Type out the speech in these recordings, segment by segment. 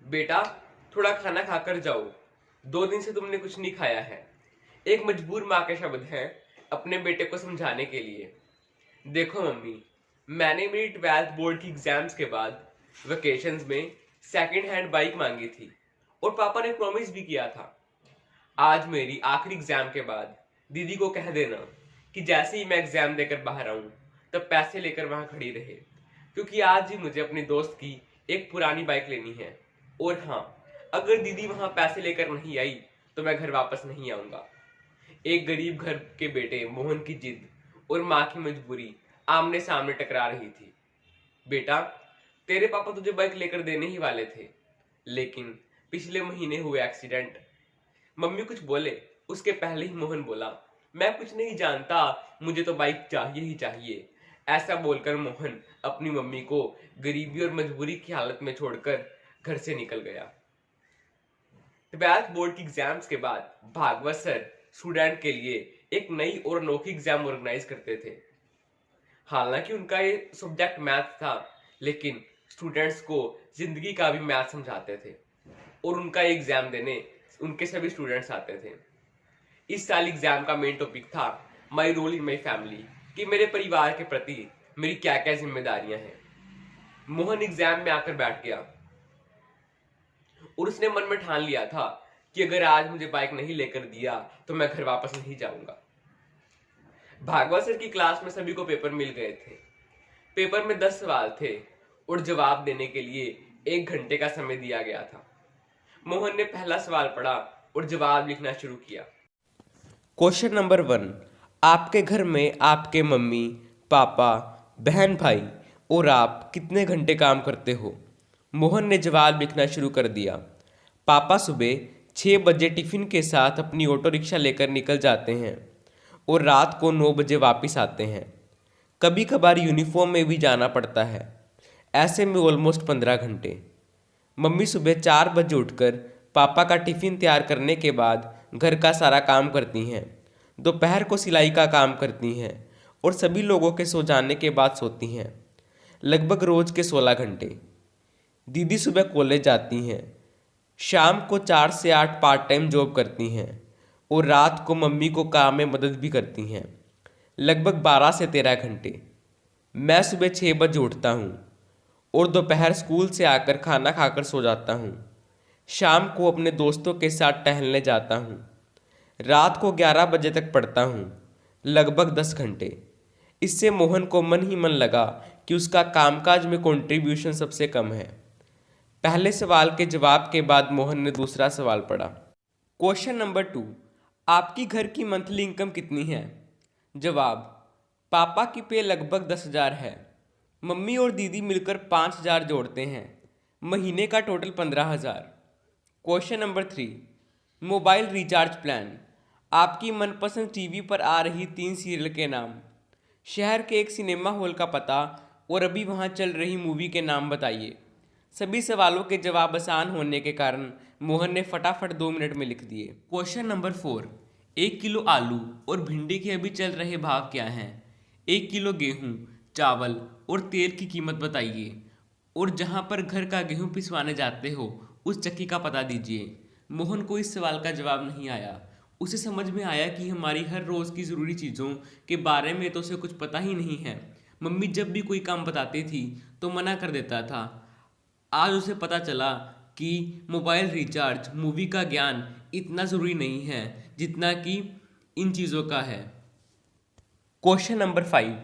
बेटा, थोड़ा खाना खाकर जाओ। 2 दिन से तुमने कुछ नहीं खाया है। एक मजबूर माँ के शब्द हैं अपने बेटे को समझाने के लिए। देखो मम्मी, मैंने मेरी 12th बोर्ड की एग्जाम्स के बाद वेकेशंस में सेकंड हैंड बाइक मांगी थी और पापा ने प्रॉमिस भी किया था। आज मेरी आखिरी एग्जाम के बाद दीदी को कह देना कि जैसे ही मैं एग्जाम देकर बाहर आऊं तब पैसे लेकर वहां खड़ी रहे, क्योंकि आज ही मुझे अपनी दोस्त की एक पुरानी बाइक लेनी है। और हाँ, अगर दीदी वहां पैसे लेकर नहीं आई तो मैं घर वापस नहीं आऊंगा। एक गरीब घर के बेटे मोहन की जिद और माँ की मजबूरी आमने सामने टकरा रही थी। बेटा, तेरे पापा तुझे बाइक लेकर देने ही वाले थे, लेकिन पिछले महीने हुए एक्सीडेंट। मम्मी कुछ बोले उसके पहले ही मोहन बोला, मैं कुछ नहीं जानता, मुझे तो बाइक चाहिए ही चाहिए। ऐसा बोलकर मोहन अपनी मम्मी को गरीबी और मजबूरी की हालत में छोड़कर घर से निकल गया। 12th बोर्ड की एग्जाम्स के बाद भागवत सर स्टूडेंट के लिए एक नई और अनोखी एग्जाम ऑर्गेनाइज करते थे। हालांकि उनका ये सब्जेक्ट मैथ था, लेकिन स्टूडेंट्स को जिंदगी का भी मैथ समझाते थे और उनका एग्जाम देने उनके सभी स्टूडेंट्स आते थे। इस साल एग्जाम का मेन टॉपिक था my role in my family, कि मेरे परिवार के प्रति मेरी क्या क्या जिम्मेदारियां हैं। मोहन एग्जाम में आकर बैठ गया और उसने मन में ठान लिया था कि अगर आज मुझे बाइक नहीं लेकर दिया तो मैं घर वापस नहीं जाऊंगा। भागवत सर की क्लास में सभी को पेपर मिल गए थे। पेपर में 10 सवाल थे और जवाब देने के लिए 1 घंटे का समय दिया गया था। मोहन ने पहला सवाल पढ़ा और जवाब लिखना शुरू किया। क्वेश्चन नंबर 1, आपके घर में आपके मम्मी, पापा, बहन, भाई और आप कितने घंटे काम करते हो? मोहन ने जवाब लिखना शुरू कर दिया। पापा सुबह 6 बजे टिफिन के साथ अपनी ऑटो रिक्शा लेकर निकल जाते हैं और रात को 9 बजे वापस आते हैं। कभी कभार यूनिफॉर्म में भी जाना पड़ता है। ऐसे में ऑलमोस्ट 15 घंटे। मम्मी सुबह 4 बजे उठकर पापा का टिफिन तैयार करने के बाद घर का सारा काम करती हैं। दोपहर को सिलाई का काम करती हैं और सभी लोगों के सो जाने के बाद सोती हैं। लगभग रोज के 16 घंटे। दीदी सुबह कॉलेज जाती हैं, शाम को 4 से 8 पार्ट टाइम जॉब करती हैं और रात को मम्मी को काम में मदद भी करती हैं। लगभग 12 से 13 घंटे। मैं सुबह 6 बजे उठता हूँ और दोपहर स्कूल से आकर खाना खाकर सो जाता हूँ। शाम को अपने दोस्तों के साथ टहलने जाता हूँ। रात को 11 बजे तक पढ़ता हूँ, लगभग 10 घंटे। इससे मोहन को मन ही मन लगा कि उसका कामकाज में कंट्रीब्यूशन सबसे कम है। पहले सवाल के जवाब के बाद मोहन ने दूसरा सवाल पढ़ा। क्वेश्चन नंबर 2, आपकी घर की मंथली इनकम कितनी है? जवाब, पापा की पे लगभग 10,000 है। मम्मी और दीदी मिलकर 5,000 जोड़ते हैं। महीने का total 15,000। Question number 3, mobile recharge plan. आपकी मनपसंद टीवी पर आ रही 3 सीरियल के नाम, शहर के एक सिनेमा हॉल का पता और अभी वहाँ चल रही मूवी के नाम बताइए। सभी सवालों के जवाब आसान होने के कारण मोहन ने फटाफट 2 मिनट में लिख दिए। क्वेश्चन नंबर 4, 1 किलो आलू और भिंडी के अभी चल रहे भाव क्या हैं? 1 किलो गेहूँ, चावल और तेल की कीमत बताइए और जहाँ पर घर का गेहूँ पिसवाने जाते हो उस चक्की का पता दीजिए। मोहन को इस सवाल का जवाब नहीं आया। उसे समझ में आया कि हमारी हर रोज़ की ज़रूरी चीज़ों के बारे में तो उसे कुछ पता ही नहीं है। मम्मी जब भी कोई काम बताती थी तो मना कर देता था। आज उसे पता चला कि मोबाइल रिचार्ज, मूवी का ज्ञान इतना ज़रूरी नहीं है जितना कि इन चीज़ों का है। क्वेश्चन नंबर 5,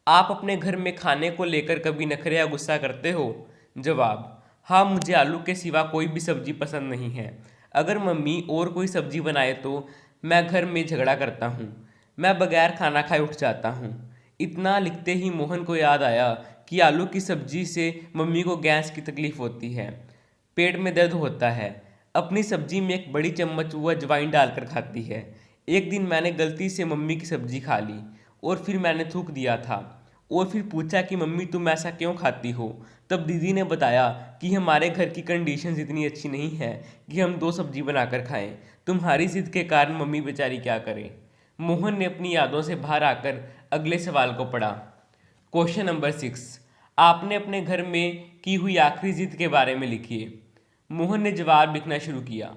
आप अपने घर में खाने को लेकर कभी नखरे या गुस्सा करते हो? जवाब, हाँ, मुझे आलू के सिवा कोई भी सब्जी पसंद नहीं है। अगर मम्मी और कोई सब्जी बनाए तो मैं घर में झगड़ा करता हूँ। मैं बगैर खाना खाए उठ जाता हूँ। इतना लिखते ही मोहन को याद आया कि आलू की सब्जी से मम्मी को गैस की तकलीफ होती है, पेट में दर्द होता है। अपनी सब्जी में एक बड़ी चम्मच वो अजवाइन डालकर खाती है। एक दिन मैंने गलती से मम्मी की सब्जी खा ली और फिर मैंने थूक दिया था और फिर पूछा कि मम्मी तुम ऐसा क्यों खाती हो? तब दीदी ने बताया कि हमारे घर की कंडीशंस इतनी अच्छी नहीं है कि हम 2 सब्जी बनाकर खाएं। तुम्हारी जिद के कारण मम्मी बेचारी क्या करे। मोहन ने अपनी यादों से बाहर आकर अगले सवाल को पढ़ा। क्वेश्चन नंबर 6, आपने अपने घर में की हुई आखिरी जिद के बारे में लिखिए। मोहन ने जवाब लिखना शुरू किया।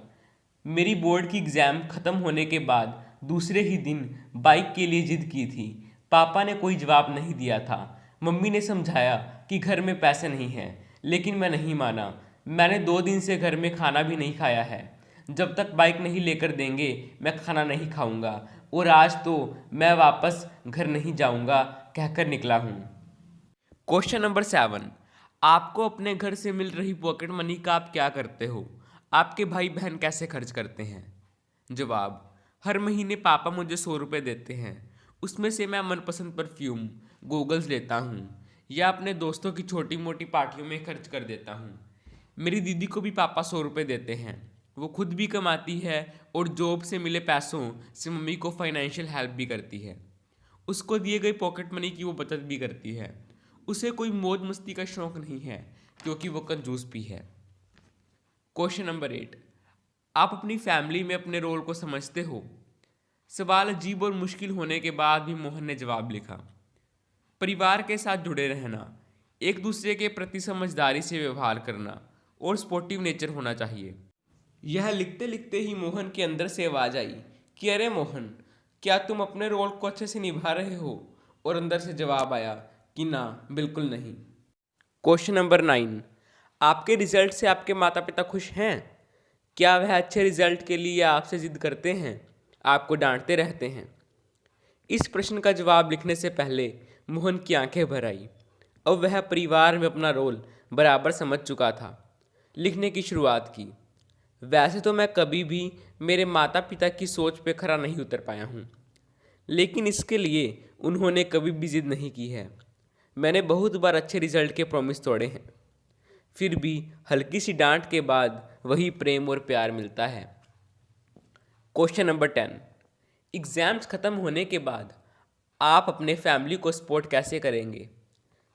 मेरी बोर्ड की एग्ज़ाम ख़त्म होने के बाद दूसरे ही दिन बाइक के लिए जिद की थी। पापा ने कोई जवाब नहीं दिया था। मम्मी ने समझाया कि घर में पैसे नहीं हैं, लेकिन मैं नहीं माना। मैंने 2 दिन से घर में खाना भी नहीं खाया है। जब तक बाइक नहीं लेकर देंगे मैं खाना नहीं खाऊंगा, और आज तो मैं वापस घर नहीं जाऊंगा कहकर निकला हूँ। क्वेश्चन नंबर 7, आपको अपने घर से मिल रही पॉकेट मनी का आप क्या करते हो? आपके भाई बहन कैसे खर्च करते हैं? जवाब, हर महीने पापा मुझे 100 रुपये देते हैं। उसमें से मैं मनपसंद परफ्यूम, गॉगल्स लेता हूँ या अपने दोस्तों की छोटी मोटी पार्टियों में खर्च कर देता हूँ। मेरी दीदी को भी पापा 100 रुपये देते हैं। वो खुद भी कमाती है और जॉब से मिले पैसों से मम्मी को फाइनेंशियल हेल्प भी करती है। उसको दिए गए पॉकेट मनी की वो बचत भी करती है। उसे कोई मौज मस्ती का शौक नहीं है क्योंकि वो कंजूस भी है। क्वेश्चन नंबर 8, आप अपनी फैमिली में अपने रोल को समझते हो? सवाल अजीब और मुश्किल होने के बाद भी मोहन ने जवाब लिखा। परिवार के साथ जुड़े रहना, एक दूसरे के प्रति समझदारी से व्यवहार करना और स्पोर्टिव नेचर होना चाहिए। यह लिखते लिखते ही मोहन के अंदर से आवाज आई कि अरे मोहन, क्या तुम अपने रोल को अच्छे से निभा रहे हो? और अंदर से जवाब आया कि ना, बिल्कुल नहीं। क्वेश्चन नंबर 9, आपके रिजल्ट से आपके माता पिता खुश हैं? क्या वह अच्छे रिजल्ट के लिए आपसे जिद करते हैं, आपको डांटते रहते हैं? इस प्रश्न का जवाब लिखने से पहले मोहन की आंखें भर आई। अब वह परिवार में अपना रोल बराबर समझ चुका था। लिखने की शुरुआत की। वैसे तो मैं कभी भी मेरे माता पिता की सोच पे खरा नहीं उतर पाया हूँ, लेकिन इसके लिए उन्होंने कभी भी जिद नहीं की है। मैंने बहुत बार अच्छे रिजल्ट के प्रॉमिस तोड़े हैं, फिर भी हल्की सी डांट के बाद वही प्रेम और प्यार मिलता है। क्वेश्चन नंबर 10, एग्ज़ाम्स ख़त्म होने के बाद आप अपने फैमिली को सपोर्ट कैसे करेंगे?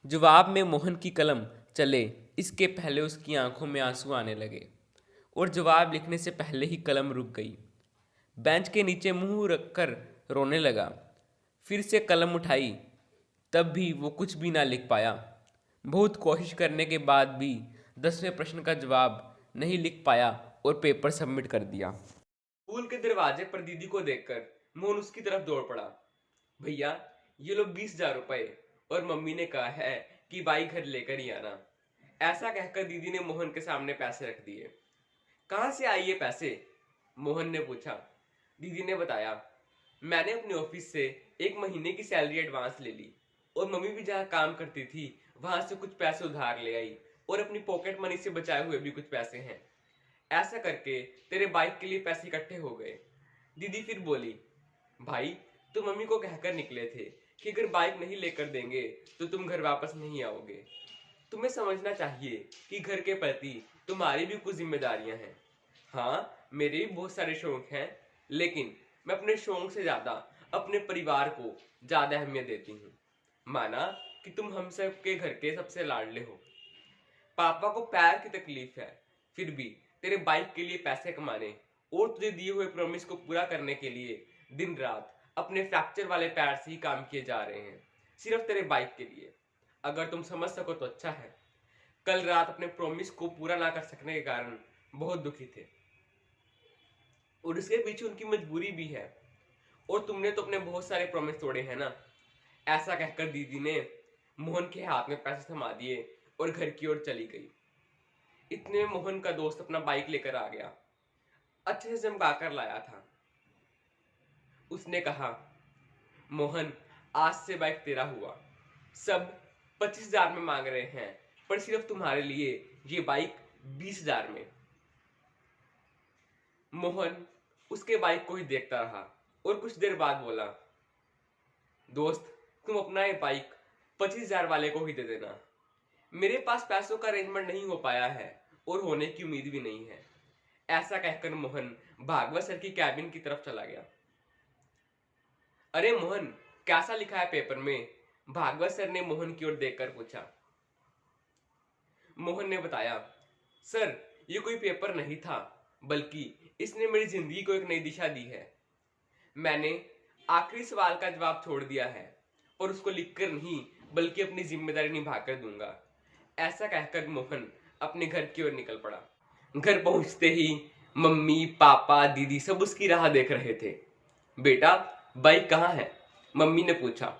जवाब में मोहन की कलम चले इसके पहले उसकी आंखों में आंसू आने लगे और जवाब लिखने से पहले ही कलम रुक गई। बेंच के नीचे मुंह रखकर रोने लगा। फिर से कलम उठाई, तब भी वो कुछ भी ना लिख पाया। बहुत कोशिश करने के बाद भी 10वें प्रश्न का जवाब नहीं लिख पाया और पेपर सबमिट कर दिया। स्कूल के दरवाजे पर दीदी को देखकर मोहन उसकी तरफ दौड़ पड़ा। भैया, ये लो 20,000 रुपए, और मम्मी ने कहा है कि बाइक घर लेकर ही आना। ऐसा कहकर दीदी ने मोहन के सामने पैसे रख दिए। कहाँ से आए ये पैसे? मोहन ने पूछा। दीदी ने बताया, मैंने अपने ऑफिस से 1 महीने की सैलरी एडवांस ले ली और मम्मी भी जहाँ काम करती थी वहां से कुछ पैसे उधार ले आई और अपनी पॉकेट मनी से बचाए हुए भी कुछ पैसे हैं। ऐसा करके तेरे बाइक के लिए पैसे इकट्ठे हो गए। दीदी फिर बोली, भाई, तुम मम्मी को कहकर निकले थे कि अगर बाइक नहीं लेकर देंगे तो तुम घर वापस नहीं आओगे। तुम्हें समझना चाहिए कि घर के प्रति तुम्हारी भी कुछ जिम्मेदारियां हैं। हाँ, मेरे भी बहुत सारे शौक हैं, लेकिन मैं अपने शौक से ज्यादा अपने परिवार को ज्यादा अहमियत देती हूँ। माना कि तुम हम सब के घर के सबसे लाडले हो। पापा को पैर की तकलीफ है, फिर भी तेरे बाइक के लिए पैसे कमाने और तुझे दिए हुए प्रॉमिस को पूरा करने के लिए दिन रात अपने फ्रैक्चर वाले पैर से ही काम किए जा रहे हैं, सिर्फ तेरे बाइक के लिए। अगर तुम समझ सको तो अच्छा है। कल रात अपने प्रॉमिस को पूरा ना कर सकने के कारण बहुत दुखी थे और इसके पीछे उनकी मजबूरी भी है, और तुमने तो अपने बहुत सारे प्रॉमिस तोड़े हैं ना। ऐसा कहकर दीदी ने मोहन के हाथ में पैसे थमा दिए और घर की ओर चली गई। इतने में मोहन का दोस्त अपना बाइक लेकर आ गया। अच्छे से चमका कर लाया था। उसने कहा, मोहन, आज से बाइक तेरा हुआ। सब 25,000 में मांग रहे हैं, पर सिर्फ तुम्हारे लिए ये बाइक 20,000 में। मोहन उसके बाइक को ही देखता रहा और कुछ देर बाद बोला, दोस्त, तुम अपना ये बाइक 25,000 वाले को ही दे देना। मेरे पास पैसों का अरेंजमेंट नहीं हो पाया है और होने की उम्मीद भी नहीं है। ऐसा कहकर मोहन भागवत सर की कैबिन की तरफ चला गया। अरे मोहन, कैसा लिखा है पेपर में? भागवत सर ने मोहन की ओर देखकर पूछा। मोहन ने बताया, सर, ये कोई पेपर नहीं था, बल्कि इसने मेरी जिंदगी को एक नई दिशा दी है। मैंने आखिरी सवाल का जवाब छोड़ दिया है और उसको लिखकर नहीं बल्कि अपनी जिम्मेदारी निभाकर दूंगा। ऐसा कहकर मोहन अपने घर की ओर निकल पड़ा। घर पहुंचते ही मम्मी पापा दीदी सब उसकी राह देख रहे थे। बेटा बाइक कहाँ है? मम्मी ने पूछा।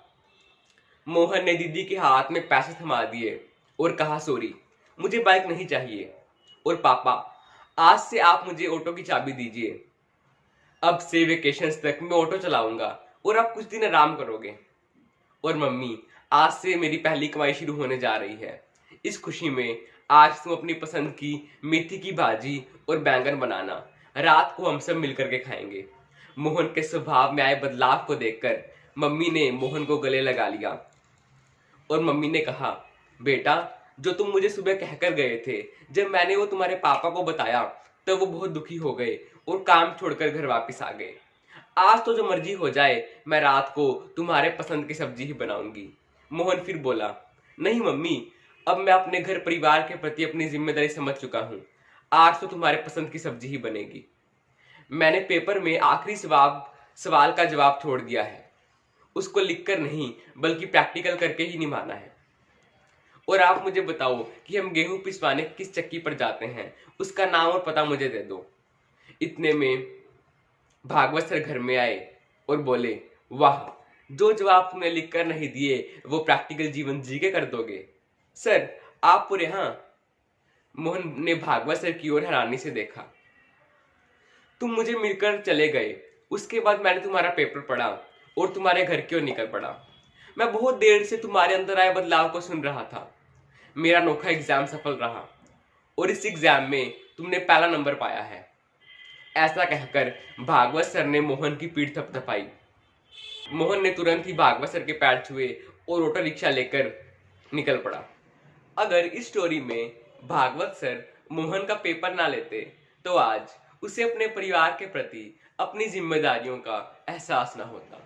मोहन ने दीदी के हाथ में पैसे थमा दिए और कहा सॉरी, मुझे बाइक नहीं चाहिए। और पापा, आज से आप मुझे ऑटो की चाबी दीजिए। अब से वेकेशंस तक मैं ऑटो चलाऊंगा और आप कुछ दिन आराम करोगे। और मम्मी, आज से मेरी पहली कमाई शुरू होने जा रही है। इस खुशी में आज तुम अपनी पसंद की मेथी की भाजी और बैंगन बनाना। रात को हम सब मिलकर के खाएंगे। मोहन के स्वभाव में आए बदलाव को देखकर मम्मी ने मोहन को गले लगा लिया और मम्मी ने कहा, बेटा जो तुम मुझे सुबह कहकर गए थे, जब मैंने वो तुम्हारे पापा को बताया तब वो बहुत दुखी हो गए और काम छोड़कर घर वापस आ गए। आज तो जो मर्जी हो जाए, मैं रात को तुम्हारे पसंद की सब्जी ही बनाऊंगी। मोहन फिर बोला, नहीं मम्मी, अब मैं अपने घर परिवार के प्रति अपनी जिम्मेदारी समझ चुका हूँ। आज तो तुम्हारे पसंद की सब्जी ही बनेगी। मैंने पेपर में आखिरी सवाल का जवाब छोड़ दिया है। उसको लिखकर नहीं बल्कि प्रैक्टिकल करके ही निभाना है। और आप मुझे बताओ कि हम गेहूं पिसवाने किस चक्की पर जाते हैं, उसका नाम और पता मुझे दे दो। इतने में भागवत सर घर में आए और बोले, वाह, जो जवाब तुमने लिखकर नहीं दिए वो प्रैक्टिकल जीवन जी के कर दोगे। सर आप पूरे? हाँ। मोहन ने भागवत सर की ओर हैरानी से देखा। तुम मुझे मिलकर चले गए, उसके बाद मैंने तुम्हारा पेपर पढ़ा और तुम्हारे घर की ओर निकल पड़ा। मैं बहुत देर से तुम्हारे अंदर आए बदलाव को सुन रहा था। मेरा अनोखा एग्जाम सफल रहा और इस एग्जाम में तुमने पहला नंबर पाया है। ऐसा कहकर भागवत सर ने मोहन की पीठ थपथपाई। मोहन ने तुरंत ही भागवत सर के पैर छुए और ऑटो रिक्शा लेकर निकल पड़ा। अगर इस स्टोरी में भागवत सर मोहन का पेपर ना लेते तो आज उसे अपने परिवार के प्रति अपनी जिम्मेदारियों का एहसास ना होता।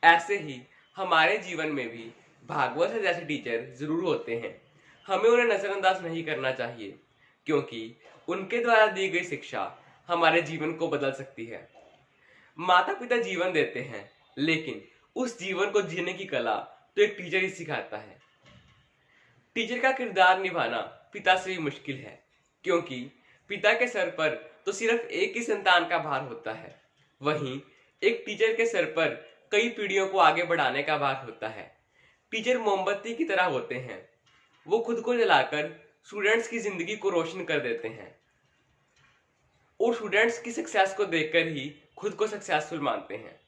ऐसे ही हमारे जीवन में भी भागवत सर जैसे टीचर जरूर होते हैं। हमें उन्हें नजरअंदाज नहीं करना चाहिए, क्योंकि उनके द्वारा दी गई शिक्षा हमारे जीवन को बदल सकती है। माता पिता जीवन देते हैं, लेकिन उस जीवन को जीने की कला तो एक टीचर ही सिखाता है। टीचर का किरदार निभाना पिता से भी मुश्किल है, क्योंकि पिता के सर पर तो सिर्फ एक ही संतान का भार होता है, वहीं एक टीचर के सर पर कई पीढ़ियों को आगे बढ़ाने का भार होता है। टीचर मोमबत्ती की तरह होते हैं, वो खुद को जलाकर स्टूडेंट्स की जिंदगी को रोशन कर देते हैं और स्टूडेंट्स की सक्सेस को देखकर ही खुद को सक्सेसफुल मानते हैं।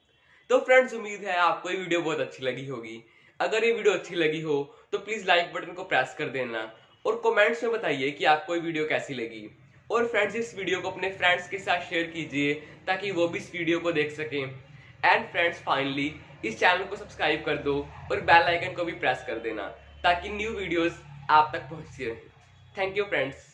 तो फ्रेंड्स, उम्मीद है आपको ये वीडियो बहुत अच्छी लगी होगी। अगर ये वीडियो अच्छी लगी हो तो प्लीज लाइक बटन को प्रेस कर देना और कमेंट्स में बताइए कि आपको ये वीडियो कैसी लगी। और फ्रेंड्स, इस वीडियो को अपने फ्रेंड्स के साथ शेयर कीजिए ताकि वो भी इस वीडियो को देख सकें। एंड फ्रेंड्स, फाइनली इस चैनल को सब्सक्राइब कर दो और बेल आइकन को भी प्रेस कर देना ताकि न्यू वीडियोस आप तक पहुंचती रहे। Thank you friends.